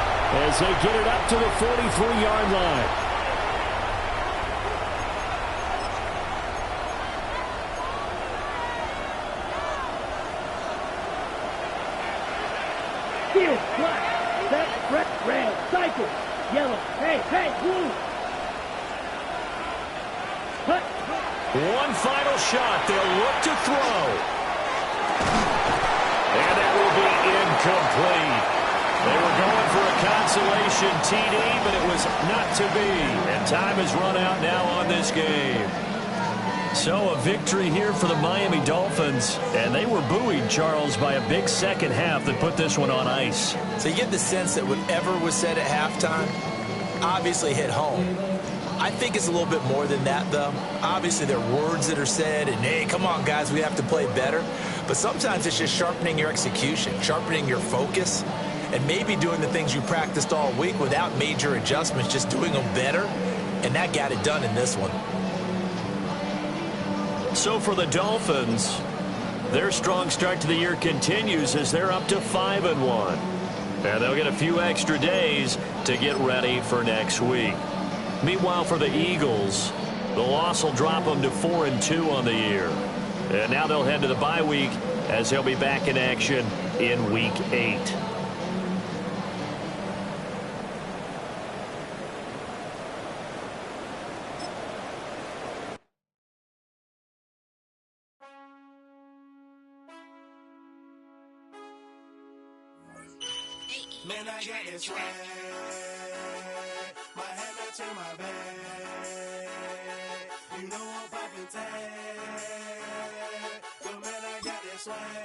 Speaker 4: as they get it up to the 43-yard line.
Speaker 3: Field, black, red, cycle, yellow, hey, blue. Cut.
Speaker 1: One final shot. They'll look to throw. And that will be incomplete. They were going for a consolation TD, but it was not to be. And time has run out now on this game. So a victory here for the Miami Dolphins. And they were buoyed, Charles, by a big second half that put this one on ice.
Speaker 2: So you get the sense that whatever was said at halftime obviously hit home. I think it's a little bit more than that, though. Obviously, there are words that are said, and, hey, come on, guys, we have to play better. But sometimes it's just sharpening your execution, sharpening your focus, and maybe doing the things you practiced all week without major adjustments, just doing them better. And that got it done in this one.
Speaker 1: So for the Dolphins, their strong start to the year continues as they're up to 5-1. And they'll get a few extra days to get ready for next week. Meanwhile, for the Eagles, the loss will drop them to 4-2 on the year. And now they'll head to the bye week as they'll be back in action in Week 8.
Speaker 6: Man, I got this swag. My head matching my bag. You know I'm poppin' tag. But man, I got this swag.